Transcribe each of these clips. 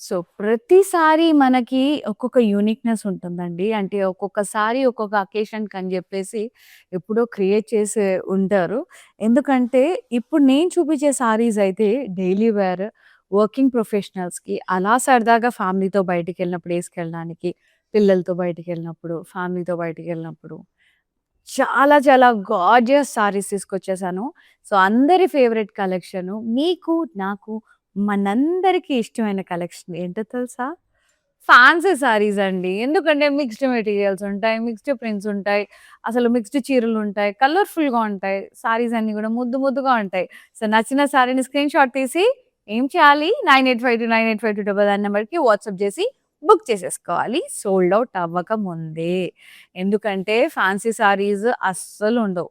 So, ప్రతిసారి మనకి ఒక్కొక్క యూనిక్‌నెస్ ఉంటుందండి. అంటే ఒక్కొక్కసారి ఒక్కొక్క అకేషన్‌కని జెప్పేసి ఎప్పుడో క్రియేట్ చేసి ఉంటారు. ఎందుకంటే ఇప్పుడు నేను చూపించే సారీస్ అయితే డైలీ వేర్, వర్కింగ్ ప్రొఫెషనల్స్‌కి అలా సరదాగా ఫ్యామిలీతో బయటికెళ్ళినప్పుడు ఏసుకెళ్ళడానికి, పిల్లలతో బయటికెళ్ళినప్పుడు, ఫ్యామిలీతో బయటికెళ్ళినప్పుడు చాలా చాలా గార్జియస్ సారీస్ తీసుకొచ్చేసాను. సో, అందరి ఫేవరెట్ కలెక్షను మీకు, నాకు మనందరికీ ఇష్టమైన కలెక్షన్ ఏంటో తెలుసా? ఫ్యాన్సీ సారీస్ అండి. ఎందుకంటే మిక్స్డ్ మెటీరియల్స్ ఉంటాయి. మిక్స్డ్ ప్రింట్స్ ఉంటాయి. అసలు మిక్స్డ్ చీరలుంటాయి. కలర్‌ఫుల్‌గా ఉంటాయి. సారీస్ అన్నీ గూడా ముద్దు ముద్దుగా ఉంటాయి. సో, నచ్చిన సారీని స్క్రీన్‌షాట్ తీసి ఏం చేయాలి? 9852985299 నంబర్‌కి వాట్సాప్ జేసి బుక్ చేసేసుకోవాలి. సోల్డ్ ఔట్ అవ్వక ముందే. ఎందుకంటే ఫ్యాన్సీ సారీస్ అస్సలుండవు.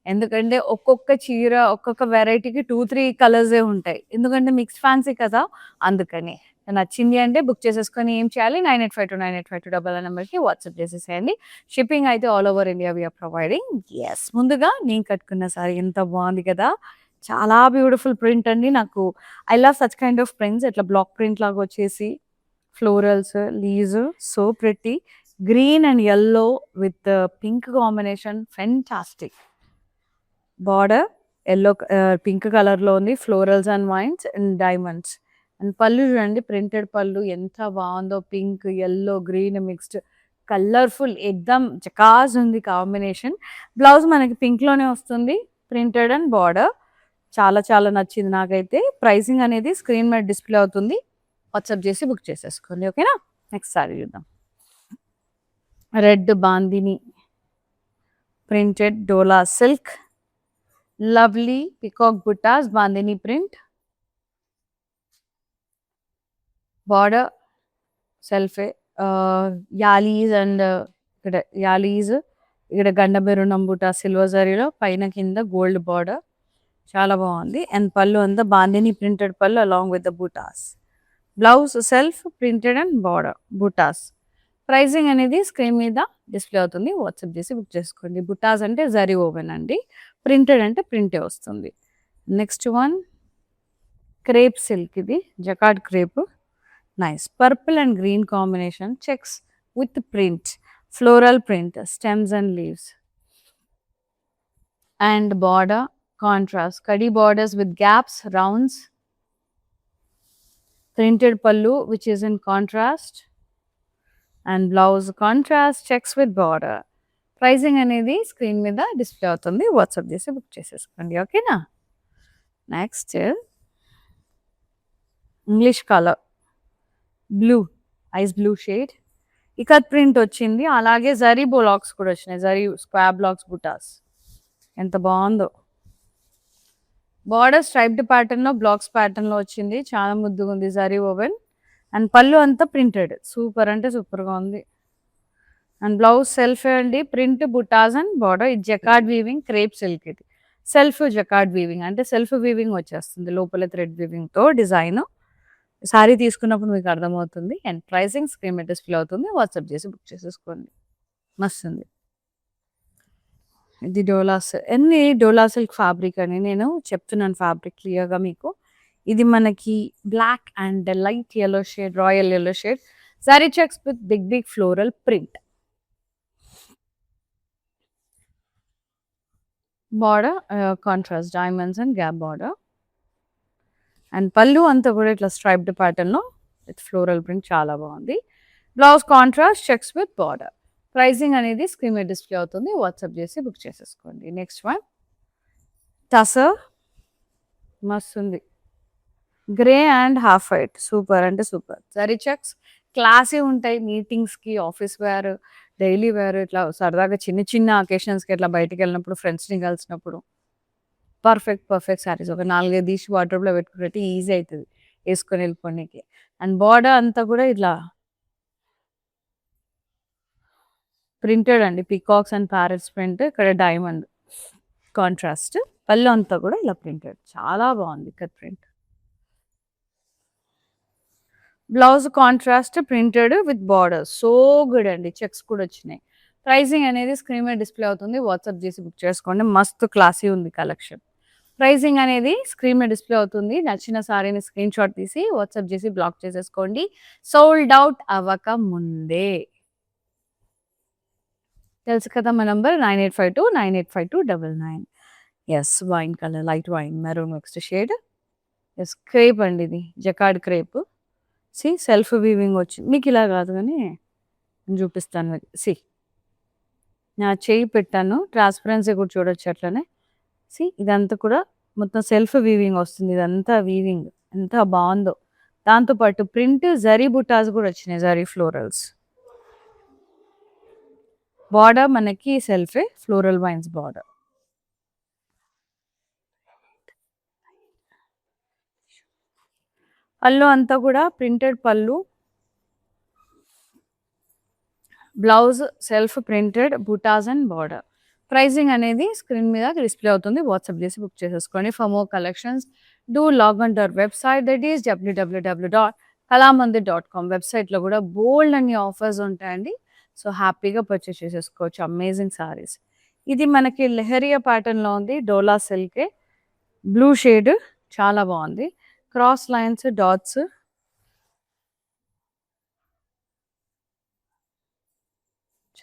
ఎందుకంటే ఒక్కొక్క చీర, ఒక్కొక్క వెరైటీకి 2, 3 కలర్సే ఉంటాయి. ఎందుకంటే మిక్స్ ఫ్యాన్సీ కదా! అందుకని. నచ్చింది అంటే బుక్ చేసేసుకొని ఏం చేయాలి 9852985299 నంబర్‌కి వాట్సాప్ చేసేసేయండి. షిప్పింగ్ అయితే all over India we are providing. Yes. ముందుగా నేను కట్టుకున్న సారీ ఎంత బావుంది కదా! చాలా బ్యూటిఫుల్ ప్రింట్ అండి. నాకు I love such kind of prints. ఇట్లా బ్లాక్ ప్రింట్ లాగా వచ్చేసి florals, leaves so pretty. Green and yellow with pink combination fantastic. Border pink కలర్‌లో ఉంది. Florals and vines and diamonds. And pallu చూడండి ప్రింటెడ్ పళ్ళు ఎంత బావుందో. Pink, yellow, green mixed colourful ఎక్దమ్ జకాస్ ఉంది కాంబినేషన్. బ్లౌజ్ మనకి పింక్‌లోనే వస్తుంది. Printed and border. చాలా చాలా నచ్చింది నాకైతే. ప్రైసింగ్ అనేది స్క్రీన్ మీద డిస్‌ప్లే అవుతుంది. వాట్సాప్ చేసి బుక్ చేసేసుకోండి. ఓకేనా? నెక్స్ట్ సారీ చూద్దాం. Red bandhani printed Dola silk. Lovely peacock buttas bandhani print. Border సెల్ఫే యాలీస్ అండ్ ఇక్కడ యాలీస్, ఇక్కడ గండ మెరూన్ బుట్ట సిల్వర్ జరీలో పైన కింద గోల్డ్ బార్డర్. చాలా బాగుంది. అండ్ పళ్ళు అంతా బాందిని ప్రింటెడ్ పళ్ళు అలాంగ్ విత్ ద బుటాస్. Blouse self printed and border బుటాస్. ప్రైసింగ్ అనేది స్క్రీన్ మీద డిస్ప్లే అవుతుంది. వాట్సాప్ చేసి బుక్ చేసుకోండి. బుటాస్ అంటే జరీ ఓవెన్ అండి. ప్రింటెడ్ అంటే ప్రింటే వస్తుంది. నెక్స్ట్ వన్ క్రేప్ సిల్క్, ఇది jacquard crepe. Nice purple and green combination checks with print, floral print, stems and leaves and border contrast కడి borders with gaps, rounds, printed pallu which is in contrast and blouse contrast checks with border. Pricing అనేది screen మీద display అవుతుంది. WhatsApp చేసి book చేసేసుకోండి. ఓకేనా? Next English colour blue, ice blue shade. Ikat print వచ్చింది. అలాగే zari blocks కూడా వచ్చినాయి. జరీ స్క్వార్ బ్లాక్స్ బుటాస్. ఎంత బాగుందో. బార్డర్ స్ట్రైప్డ్ ప్యాటర్న్లో బ్లాక్స్ ప్యాటర్న్లో వచ్చింది. చాలా ముద్దుగా ఉంది. జరీ ఓవెన్ అండ్ పళ్ళు అంతా ప్రింటెడ్. సూపర్ అంటే సూపర్గా ఉంది. అండ్ బ్లౌజ్ సెల్ఫ్ అండి. ప్రింట్ బుటాస్ అండ్ బార్డర్. ఇది జకార్డ్ వీవింగ్ క్రేప్ సిల్క్. ఇది సెల్ఫ్ జకార్డ్ వీవింగ్ అంటే సెల్ఫ్ వీవింగ్ వచ్చేస్తుంది. లోపల థ్రెడ్ వీవింగ్తో డిజైన్. సారీ తీసుకున్నప్పుడు మీకు అర్థమవుతుంది. అండ్ ప్రైసింగ్ స్క్రీన్ మీద డిస్ప్లే అవుతుంది. వాట్సాప్ చేసి బుక్ చేసేసుకోండి. మస్తుంది. ఇది డోలాస్ ఎన్ని డోలా సిల్క్ ఫ్యాబ్రిక్ అని నేను చెప్తున్నాను ఫ్యాబ్రిక్ క్లియర్గా మీకు. ఇది మనకి black and light yellow shade, royal yellow shade. Sari checks with big big floral print. Border contrast diamonds and gap border. And పళ్ళు అంతా కూడా ఇట్లా స్ట్రైప్డ్ ప్యాటర్న్లో విత్ ఫ్లోరల్ ప్రింట్ చాలా బాగుంది. Blouse contrast checks with border. Pricing అనేది screen మీద display అవుతుంది. వాట్సాప్ చేసి బుక్ చేసేసుకోండి. నెక్స్ట్ వన్ టసర్ మస్తు ఉంది. Grey and half white super అంటే సూపర్. జరీ చెక్స్ క్లాసీ ఉంటాయి. మీటింగ్స్కి, ఆఫీస్ వేర్, డైలీ వేర్, ఇట్లా సరదాగా చిన్న చిన్న అకేషన్స్కి ఇట్లా బయటికి వెళ్ళినప్పుడు ఫ్రెండ్స్ని కలిసినప్పుడు పర్ఫెక్ట్ పర్ఫెక్ట్ శారీస్. ఒక 4, 5 తీసి వార్డ్రోబ్‌లో పెట్టుకుంటే ఈజీ అయితది ఏసుకొని వెళ్ళిపోనీకి. అండ్ బార్డర్ అంతా కూడా ఇట్లా ప్రింటెడ్ అండి. Peacocks and parrots print. ఇక్కడ డైమండ్ కాంట్రాస్ట్. పళ్ళు అంతా కూడా ఇలా ప్రింటెడ్. చాలా బాగుంది ikat print. Blouse contrast printed with border. So good అండి. చెక్స్ కూడా వచ్చినాయి. ప్రైసింగ్ అనేది స్క్రీన్ మీద డిస్ప్లే అవుతుంది. వాట్సాప్ చేసి బుక్ చేసుకోండి. మస్తు క్లాసీ ఉంది కలెక్షన్. ప్రైజింగ్ అనేది స్క్రీన్ మీద డిస్‌ప్లే అవుతుంది. నచ్చిన సారీని స్క్రీన్‌షాట్ తీసి వాట్సాప్ చేసి బ్లాక్ చేసేసుకోండి. సోల్డ్ ఔట్ అవ్వక ముందే. తెలుసు కదా మా number 9852985299. Yes. Wine colour, light wine, maroon mixed shade. Yes. Crepe అండి ఇది. Jacquard crepe. సెల్ఫ్ వీవింగ్ వచ్చింది. మీకిలా గాదు గానీ నేను చూపిస్తాను మీకు. నా చెయ్యి పెట్టాను. ట్రాన్స్‌పరెన్సీ కూడా చూడొచ్చు అట్లనే. ఇదంతా కూడా మొత్తం సెల్ఫ్ వీవింగ్ వస్తుంది. ఇదంతా వీవింగ్ ఎంత బావుందో. దాంతో పాటు ప్రింట్ జరీ బుటాస్ కూడా వచ్చినాయి. జరీ ఫ్లోరల్స్. బార్డర్ మనకి సెల్ఫే ఫ్లోరల్ వైన్స్ బార్డర్. పళ్ళు అంతా కూడా printed pallu. Blouse self printed buttas and border. Pricing అనేది స్క్రీన్ మీద డిస్‌ప్లే అవుతుంది. వాట్సాప్ చేసి బుక్ చేసేసుకోండి. For more collections do log on to our website that is www.kalamandir.com. వెబ్‌సైట్‌లో కూడా బోల్డ్ అన్ని ఆఫర్స్ ఉంటాయండి. సో, హ్యాపీగా పర్చేస్ చేసేసుకోవచ్చు. అమేజింగ్ సారీస్. ఇది మనకి లెహరియా ప్యాటర్న్‌లో ఉంది. డోలా సిల్కే. బ్లూ షేడ్ చాలా బావుంది. క్రాస్ లైన్స్, డాట్స్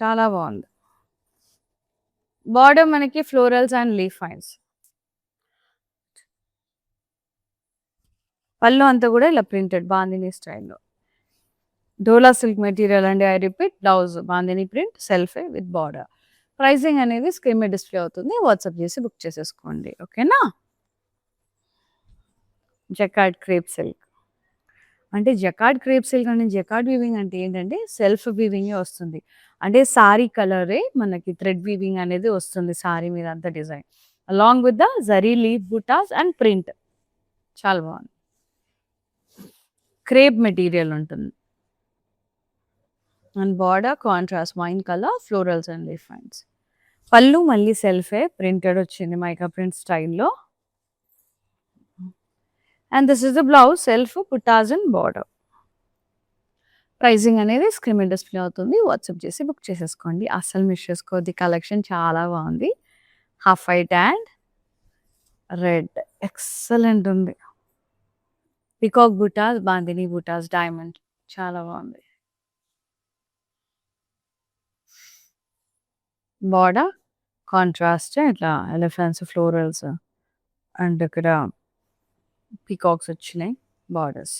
చాలా బావుంది. బార్డర్ మనకి ఫ్లోరల్స్ అండ్ లీఫ్ వైన్స్. పళ్ళు అంతా కూడా ఇలా ప్రింటెడ్ బాందిని స్టైల్‌లో. డోలా సిల్క్ మెటీరియల్ అండి. I repeat blouse bandhani print సెల్ఫే విత్ బార్డర్. ప్రైజింగ్ అనేది స్క్రీన్ మీద డిస్‌ప్లే అవుతుంది. వాట్సాప్ చేసి బుక్ చేసేసుకోండి. ఓకేనా? Jacquard crepe silk. అంటే జకార్డ్ క్రేప్ సిల్క్ అంటే జకార్డ్ వీవింగ్ అంటే ఏంటంటే సెల్ఫ్ వీవింగే వస్తుంది. అంటే సారీ కలరే మనకి థ్రెడ్ వీవింగ్ అనేది వస్తుంది సారీ మీద అంతా design. Along with the zari leaf buttas and print. చాలా బాగుంది. క్రేప్ మెటీరియల్ ఉంటుంది. And border contrast wine colour florals and leaf vines. Pallu మళ్ళీ సెల్ఫే ప్రింటెడ్ వచ్చింది మైకా ప్రింట్ స్టైల్లో. And this is the blouse self buttas and border. Pricing అనేది స్క్రీన్ మీద display అవుతుంది. వాట్సాప్ చేసి బుక్ చేసేసుకోండి. అస్సలు మిస్ చేసుకోవద్దు. కలెక్షన్ చాలా బాగుంది. Half white and red excellent ఉంది. పికాక్ బుటాస్, బాందిని బుటాస్, డైమండ్ చాలా బాగుంది. బార్డర్ కాంట్రాస్ట్ ఇట్లా ఎలిఫెంట్స్, ఫ్లోరల్స్ అండ్ ఇక్కడ పీకాక్స్ వచ్చినాయి బార్డర్స్.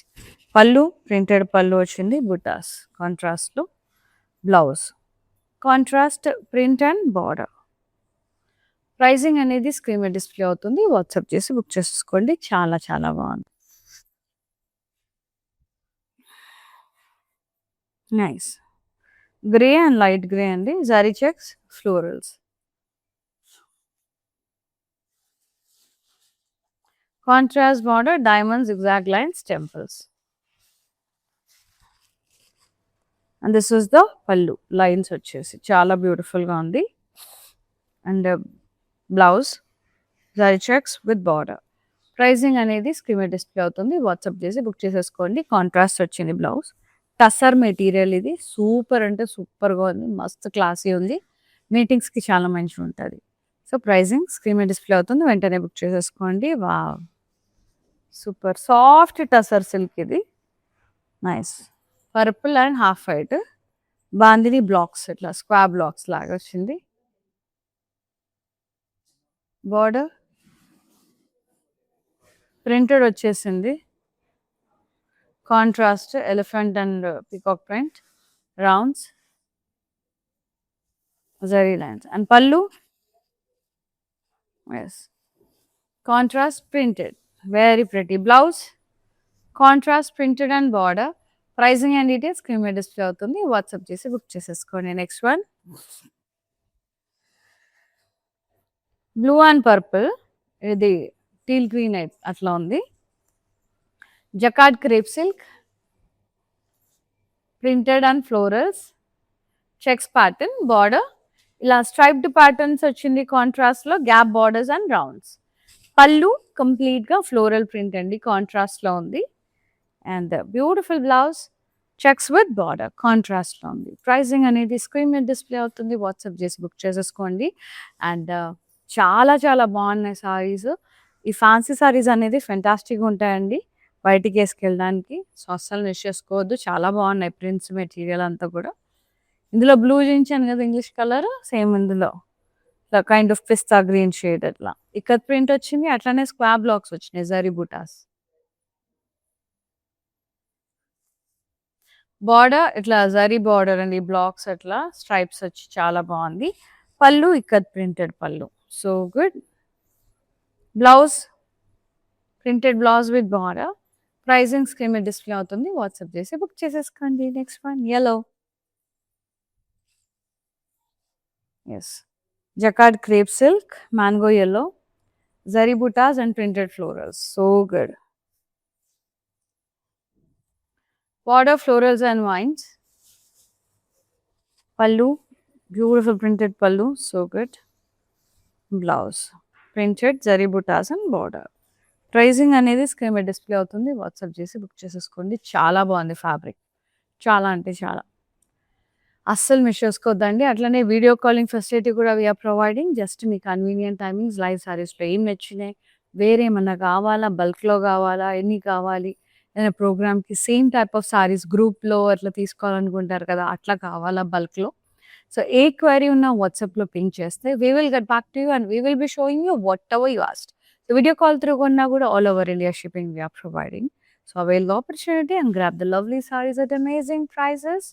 పళ్ళు ప్రింటెడ్ పళ్ళు వచ్చింది. బుటాస్ కాంట్రాస్ట్‌లో. Blouse contrast print and border. Pricing అనేది స్క్రీన్ మీద డిస్‌ప్లే అవుతుంది. వాట్సాప్ చేసి బుక్ చేసుకోండి. చాలా చాలా బాగుంది. Nice. Grey and light grey అండి. Zari checks, florals. Contrast border, diamond zigzag lines, temples. And this is the pallu. Lines వచ్చేసి చాలా బ్యూటిఫుల్‌గా ఉంది. And blouse zari checks with border. Pricing అనేది స్క్రీన్ మీద డిస్‌ప్లే అవుతుంది. వాట్సాప్ చేసి బుక్ చేసేసుకోండి. కాంట్రాస్ట్ వచ్చింది బ్లౌజ్. టస్సర్ మెటీరియల్ ఇది. సూపర్ అంటే సూపర్‌గా ఉంది. మస్తు క్లాసీ ఉంది. మీటింగ్స్‌కి చాలా మంచిగుంటది. సో, ప్రైజింగ్ స్క్రీన్ మీద డిస్‌ప్లే అవుతుంది. వెంటనే బుక్ చేసేసుకోండి. Wow! Super soft tussar silk ఇది. Nice. Purple and half white. Bandhani blocks ఇట్లా స్క్వేర్ బ్లాక్స్ లాగా వచ్చింది. బార్డర్ ప్రింటెడ్ వచ్చేసింది. Contrast elephant and peacock print, rounds, zari lines and pallu. Yes. Contrast printed. Very pretty. Blouse contrast printed and border. Pricing and details screen మీద display అవుతుంది. WhatsApp చేసి book చేసేసుకోండి. Next one blue and purple. ఇది teal green అట్లా ఉంది. Jacquard crepe silk printed and florals checks pattern border ఇలా striped patterns వచ్చింది. కాంట్రాస్ట్లో గ్యాప్ బార్డర్స్ అండ్ రౌండ్స్. పళ్ళు కంప్లీట్గా ఫ్లోరల్ ప్రింట్ అండి. కాంట్రాస్ట్లో ఉంది. And beautiful blouse checks with border కాంట్రాస్ట్లో ఉంది. ప్రైజింగ్ అనేది స్క్రీన్ మీద డిస్‌ప్లే అవుతుంది. వాట్సాప్ చేసి బుక్ చేసేసుకోండి. అండ్ చాలా చాలా బాగున్నాయి సారీస్. ఈ ఫ్యాన్సీ సారీస్ అనేది ఫెంటాస్టిక్‌గా ఉంటాయండి. బయటికేసుకెళ్ళడానికి. సో, అస్సలు మిస్ చేసుకోవద్దు. చాలా బాగున్నాయి ప్రింట్స్ మెటీరియల్ అంతా కూడా. ఇందులో బ్లూ చూయించాను కదా! ఇంగ్లీష్ కలర్ సేమ్ ఇందులో. ఇట్లా kind of pista green shade అట్లా. ఇక్కత్ ప్రింట్ వచ్చింది. అట్లనే స్క్వేర్ బ్లాక్స్ వచ్చినాయి. జరీ బుటాస్. బార్డర్ ఇట్లా జరీ బార్డర్ అండి. బ్లాక్స్ అట్లా స్ట్రైప్స్ వచ్చి చాలా బాగుంది. Pallu ikat printed pallu. So good. Blouse printed blouse with border. Pricing screen మీద డిస్‌ప్లే అవుతుంది. వాట్సాప్ చేసి బుక్ చేసేసుకోండి. Next one yellow. Yes. Jacquard crepe silk, mango yellow, zari buttas and printed florals. So good. Border florals and vines. Pallu, beautiful printed pallu, so good. Blouse, printed zari buttas and border. Pricing అనేది screen మీద display అవుతుంది. WhatsApp చేసి book చేసేసుకోండి. చాలా బాగుంది fabric. చాలా అంటే చాలా. అస్సలు మిస్ చేసుకోవద్దండి. అట్లనే వీడియో కాలింగ్ ఫెసిలిటీ కూడా వి ఆర్ ప్రొవైడింగ్. జస్ట్ మీ కన్వీనియంట్ టైమింగ్స్ లైవ్ సారీస్‌లో ఏం నచ్చినాయి, వేరేమన్నా కావాలా, బల్క్‌లో కావాలా, ఎన్ని కావాలి, ఏదైనా ప్రోగ్రామ్‌కి సేమ్ టైప్ ఆఫ్ సారీస్ గ్రూప్‌లో అట్లా తీసుకోవాలనుకుంటారు కదా! అట్లా కావాలా బల్క్‌లో. సో, ఏ క్వెరీ ఉన్నా వాట్సాప్‌లో పింగ్ చేస్తే we will get back to you and we will be showing you whatever you asked. So, video call through కొన్నా కూడా all over India shipping we are providing. So, avail the opportunity and grab the lovely saris at amazing prices.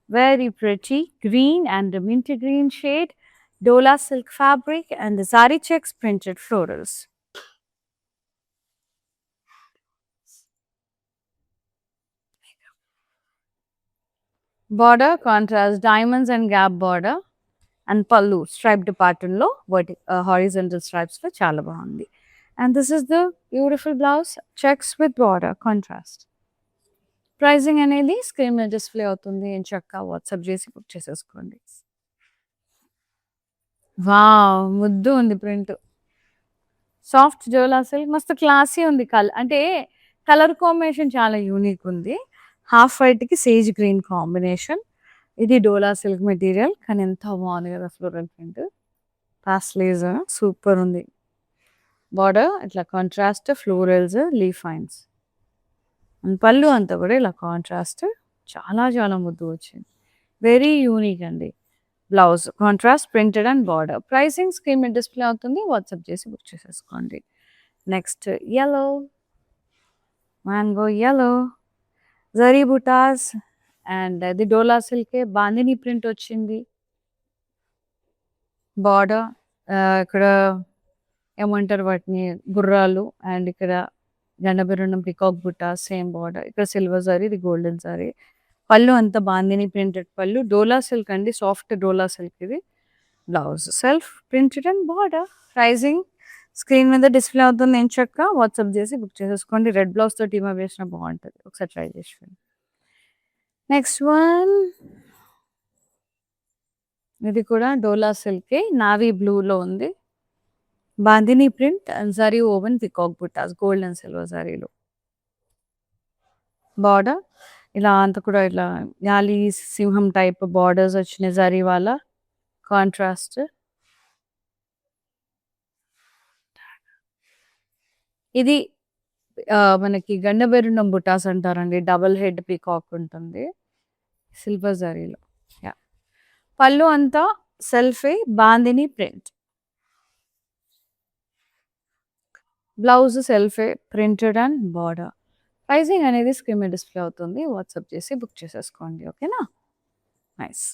Very pretty green and a minty green shade, Dola silk fabric and the zari checks printed florals. Border contrast diamonds and gap border and pallu striped pattern lo horizontal stripes lo chala bagundi. And this is the beautiful blouse, checks with border contrast. Pricing అనేది screen మీద display అవుతుంది. ఎంచక్కా WhatsApp చేసి book చేసేసుకోండి. Wow! ముద్దు ఉంది print. Soft జోలా silk మస్తు క్లాసీ ఉంది. అంటే కలర్ కాంబినేషన్ చాలా యూనిక్ ఉంది. హాఫ్ వైట్‌కి సేజ్ గ్రీన్ కాంబినేషన్. ఇది డోలా సిల్క్ మెటీరియల్. కానీ ఎంత బాగుంది కదా ఫ్లోరల్ ప్రింట్. పాస్టెల్స్ సూపర్ ఉంది. బార్డర్ ఇట్లా contrast florals, leaf lines. And పళ్ళు అంతా కూడా ఇలా కాంట్రాస్ట్ చాలా చాలా ముద్దు వచ్చింది. వెరీ యూనిక్ అండి. Blouse contrast printed and border. Pricing screen మీద డిస్‌ప్లే అవుతుంది. వాట్సాప్ చేసి బుక్ చేసేసుకోండి. Next yellow, mango yellow, zari buttas and అది డోలా సిల్కే బాందిని ప్రింట్ వచ్చింది. బార్డర్ ఇక్కడ ఏమంటారు వాటిని గుర్రాలు అండ్ ఇక్కడ గండబెరుండం పికాక్ బుట్ట సేమ్ బార్డర్. ఇక్కడ సిల్వర్ జరీ, ఇది గోల్డెన్ జరీ. పళ్ళు అంతా బాందిని ప్రింటెడ్ పళ్ళు. డోలా సిల్క్ అండి. సాఫ్ట్ డోలా సిల్క్ ఇది. Blouse self printed and border. Pricing screen మీద డిస్‌ప్లే అవుతుంది. ఎంచక్కా వాట్సాప్ చేసి బుక్ చేసేసుకోండి. రెడ్ బ్లౌజ్‌తో టీమా వేసినా బాగుంటది. ఒకసారి ట్రై చేసి చూడండి. నెక్స్ట్ వన్ ఇది కూడా డోలా సిల్కే నావీ బ్లూలో ఉంది. Bandhani print and zari woven peacock buttas gold and silver జరీలో. బార్డర్ ఇలా అంతా కూడా ఇట్లా యాలి సింహం టైప్ బార్డర్స్ వచ్చినాయి జరీ వాళ్ళ కాంట్రాస్ట్. ఇది మనకి గండబెరుండం బుటాస్ అంటారండి. డబుల్ హెడ్ పీకాక్ ఉంటుంది. సిల్వర్ జరీలో. యాహ్! పళ్ళు అంతా సెల్ఫే బాందిని ప్రింట్. బ్లౌజ్ సెల్ఫే ప్రింటెడ్ అండ్ బార్డర్. ప్రైజింగ్ అనేది స్క్రీన్ మీద డిస్‌ప్లే అవుతుంది. వాట్సాప్ చేసి బుక్ చేసేసుకోండి. ఓకేనా? నైస్.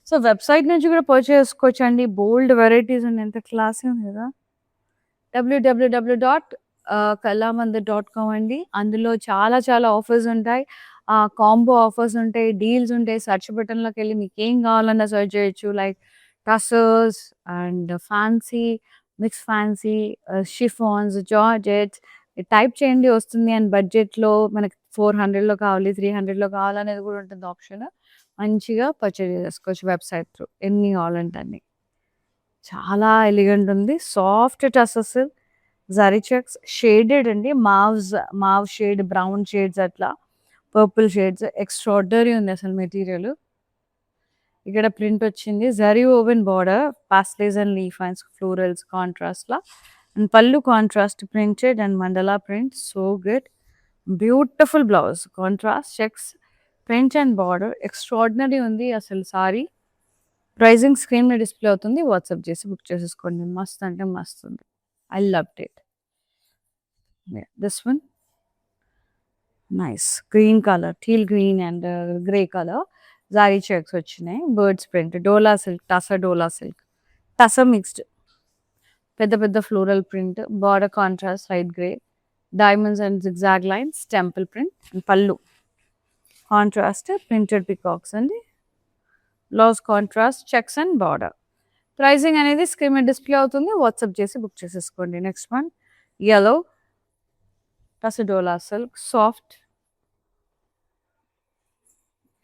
సో, వెబ్‌సైట్ నుంచి కూడా పర్చేజ్ చేసుకోవచ్చండి. బోల్డ్ వెరైటీస్ ఉన్నాయి. ఎంత క్లాసీ ఉంది కదా! www.kalamandir.com అండి. అందులో చాలా చాలా ఆఫర్స్ ఉంటాయి. కాంబో ఆఫర్స్ ఉంటాయి. డీల్స్ ఉంటాయి. సెర్చ్ బటన్‌లోకెళ్ళి మీకేం కావాలన్నా సెర్చ్ చేయొచ్చు. Like tussars and fancy, mix fancy, chiffons, georgettes type చేయండి వస్తుంది. అండ్ బడ్జెట్‌లో మనకి 400లో కావాలి, 300లో కావాలనేది కూడా ఉంటుంది ఆప్షన్. మంచిగా పర్చేజ్ చేసుకోవచ్చు వెబ్‌సైట్ త్రూ. ఎన్ని కావాలంటే అన్ని. చాలా ఎలిగెంట్ ఉంది. Soft tussars, zari checks shaded అండి. మావ్ షేడ్, బ్రౌన్ షేడ్స్ అట్లా పర్పుల్ షేడ్స్ ఎక్స్ట్రార్డినరీ ఉంది అసలు మెటీరియల్. ఇక్కడ ప్రింట్ వచ్చింది. Zari woven border, pastels and leaf lines florals కాంట్రాస్ట్‌లా and pallu contrast printed and mandala print so good. Beautiful blouse contrast checks print and border extraordinary ఉంది అసలు sari. Pricing screen మీద display అవుతుంది. వాట్సాప్ చేసి బుక్ చేసేసుకోండి. మస్త్ అంటే మస్త్ ఉంది. I loved it. This one nice green colour teal green and grey colour zari checks వచ్చినాయి. Birds print dola silk tussar dola silk tussar mixed పెద్ద పెద్ద floral print border contrast light grey diamonds and zigzag lines temple print and pallu contrast printed peacocks అండి. Blouse contrast checks and border. Pricing అనేది screen మీద display అవుతుంది. WhatsApp చేసి book చేసేసుకోండి. Next one yellow టసడోలా silk soft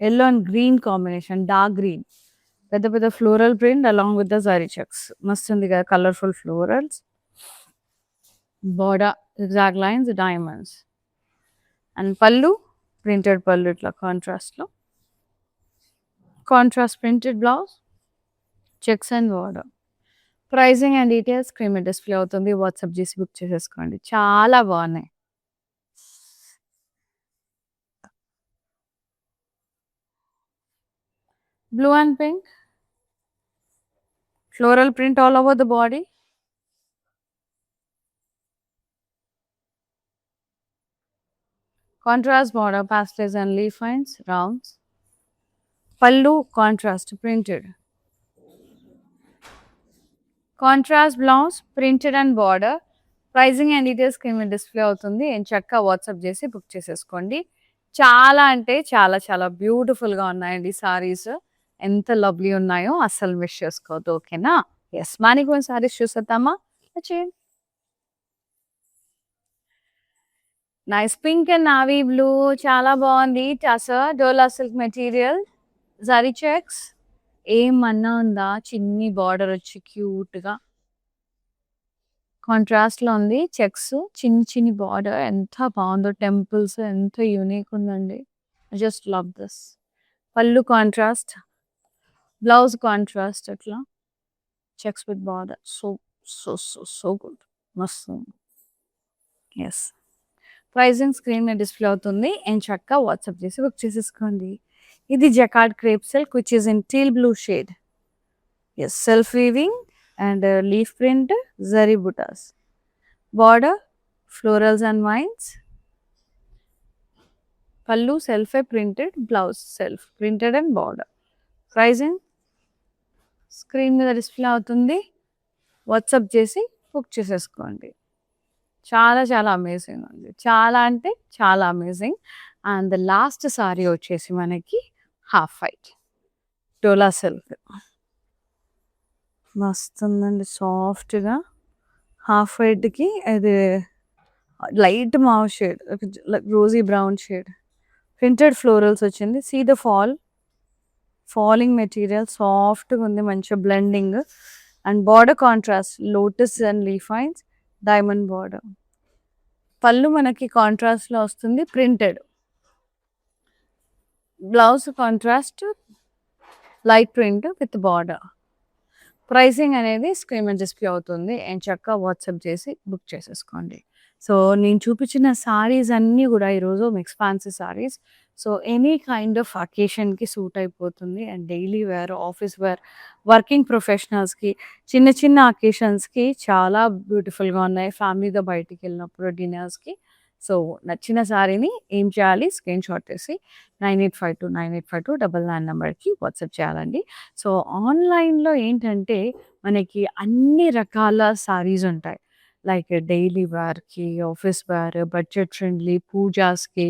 yellow and green combination dark green పెద్ద పెద్ద floral print along with the zari checks మస్తు ఉంది కదా colourful florals border exact lines diamonds and pallu printed pallu ఇట్లా కాంట్రాస్ట్లో contrast printed blouse checks and border. Pricing and details screen మీద display అవుతుంది. WhatsApp చేసి బుక్ చేసేసుకోండి. చాలా బాగున్నాయి. Blue and pink floral print all over the body. Contrast border, pastels and leaf lines, rounds. Pallu, contrast, printed. Contrast blouse, printed and border. Pricing and details screen మీద display అవుతుంది. చక్కగా WhatsApp చేసి book చేసేసుకోండి. చాలా అంటే చాలా చాలా బ్యూటిఫుల్గా ఉన్నాయండి సారీస్. ఎంత లవ్లీ ఉన్నాయో అస్సలు మిస్ చేసుకోవద్దు. ఓకేనా? ఎస్ మనకి సారీస్ చూసేద్దామా? చేయండి. Nice pink and navy blue చాలా బాగుంది. Tussar dola silk material zari checks ఏమన్నా ఉందా చిన్ని బార్డర్ వచ్చి క్యూట్గా కాంట్రాస్ట్లో ఉంది. చెక్స్ చిన్ని చిన్ని బార్డర్ ఎంత బాగుందో టెంపుల్స్ ఎంత యూనిక్ ఉందండి. Just love this. Pallu contrast blouse contrast అట్లా checks with border so so so so good మస్తు. ఎస్ ప్రైజింగ్ స్క్రీన్ మీద డిస్ప్లే అవుతుంది. చక్కగా వాట్సాప్ చేసి బుక్ చేసేసుకోండి. ఇది jacquard crepe silk which is in teal blue shade. Yes self weaving and leaf print zari buttas border florals and vines pallu self printed blouse self printed and border. Pricing screen మీద display అవుతుంది. WhatsApp చేసి book చేసేసుకోండి. చాలా చాలా amazing ఉంది. చాలా అంటే చాలా amazing. And the last sorry వచ్చేసి మనకి హాఫ్ వైట్ డోలా సిల్క్ మస్తు ఉందండి సాఫ్ట్గా. హాఫ్ వైట్కి అది light mauve shade rosy brown shade printed florals వచ్చింది. సీ ద ఫాలింగ్ మెటీరియల్ సాఫ్ట్గా ఉంది మంచిగా blending and border contrast lotus and leaf lines diamond border. Pallu మనకి కాంట్రాస్ట్లో వస్తుంది printed. Blouse contrast light print with border. Pricing అనేది స్క్రీన్ మీద display అవుతుంది. చక్కగా వాట్సాప్ చేసి బుక్ చేసేసుకోండి. సో నేను చూపించిన సారీస్ అన్నీ కూడా ఈరోజు mix fancy saris. So any kind of అకేషన్కి సూట్ అయిపోతుంది. And daily wear office wear working ప్రొఫెషనల్స్కి చిన్న చిన్న అకేషన్స్కి చాలా బ్యూటిఫుల్గా ఉన్నాయి. ఫ్యామిలీతో బయటికి వెళ్ళినప్పుడు డిన్నర్స్కి. సో నచ్చిన సారీని ఏం చేయాలి స్క్రీన్ షాట్ తీసి 9852985299 నెంబర్కి వాట్సాప్ చేయాలండి. సో ఆన్లైన్లో ఏంటంటే మనకి అన్ని రకాల సారీస్ ఉంటాయి. లైక్ డైలీ వేర్కి ఆఫీస్ వేర్ బడ్జెట్ ఫ్రెండ్లీ పూజాస్కి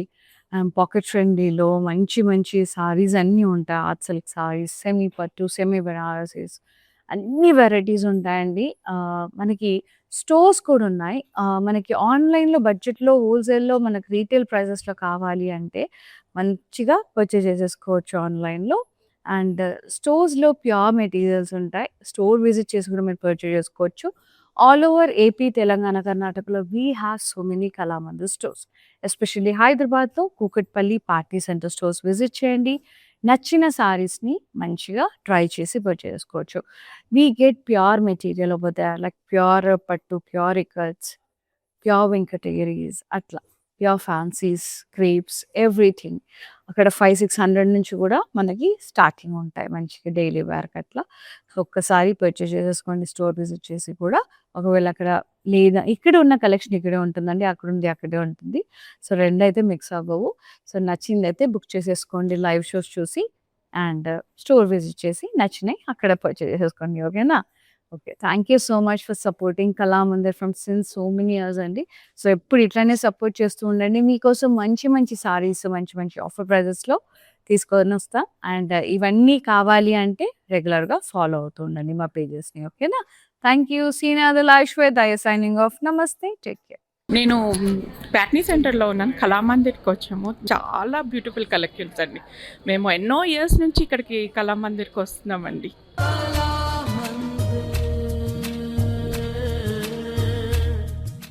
పాకెట్ ఫ్రెండ్లీలో మంచి మంచి సారీస్ అన్నీ ఉంటాయి. ఆర్ట్ సిల్క్ సారీస్ సెమీ పట్టు సెమీ బెనారసీస్ అన్ని వెరైటీస్ ఉంటాయండి. మనకి స్టోర్స్ కూడా ఉన్నాయి. మనకి ఆన్లైన్‌లో బడ్జెట్‌లో హోల్‌సేల్‌లో మనకి రీటైల్ ప్రైజెస్‌లో కావాలి అంటే మంచిగా పర్చేజ్ చేసేసుకోవచ్చు ఆన్లైన్‌లో. అండ్ స్టోర్స్‌లో ప్యూర్ మెటీరియల్స్ ఉంటాయి. స్టోర్ విజిట్ చేసి కూడా మీరు పర్చేజ్ చేసుకోవచ్చు. ఆల్ ఓవర్ ఏపీ, తెలంగాణ, కర్ణాటకలో we have so many Kalamandir stores. Especially హైదరాబాద్‌లో Kukatpally party centre stores visit చేయండి. నచ్చిన శారీస్‌ని మంచిగా ట్రై చేసి పర్చేసుకోవచ్చు. We get pure material over there like pure pattu, pure ikkats, pure Venkatagiris అట్లా. Pure fancies, crepes everything. అక్కడ 500-600 నుంచి కూడా మనకి స్టార్టింగ్ ఉంటాయి మంచిగా డైలీ వేర్‌కి అట్లా. సో, ఒక్కసారి పర్చేస్ చేసేసుకోండి స్టోర్ విజిట్ చేసి కూడా. ఒకవేళ అక్కడ లేదా ఇక్కడ ఉన్న కలెక్షన్ ఇక్కడే ఉంటుందండి. అక్కడుంది అక్కడే ఉంటుంది. సో, రెండైతే మిక్స్ అవ్వవు. సో, నచ్చిందైతే బుక్ చేసేసుకోండి లైవ్ షోస్ చూసి అండ్ స్టోర్ విజిట్ చేసి నచ్చినయి అక్కడ పర్చేస్ చేసేసుకోండి. ఓకేనా? Okay. Thank you so much for supporting Kalamandir from since so many years అండి. సో, ఎప్పుడు ఇట్లనే సపోర్ట్ చేస్తూ ఉండండి. మీకోసం మంచి మంచి సారీస్, మంచి మంచి ఆఫర్ ప్రైజెస్‌లో తీసుకొనొస్తా. అండ్ ఇవన్నీ కావాలి అంటే రెగ్యులర్‌గా ఫాలో అవుతూ ఉండండి మా పేజెస్‌ని. ఓకేనా? Thank you. See you in another live show. Daya signing off. నమస్తే. Take care. నేను ప్యాట్నీ సెంటర్లో ఉన్నాను. కళామందిర్కి వచ్చాము. చాలా బ్యూటిఫుల్ కలెక్షన్స్ అండి. మేము ఎన్నో ఇయర్స్ నుంచి ఇక్కడికి కళామందిర్కి వస్తున్నామండి.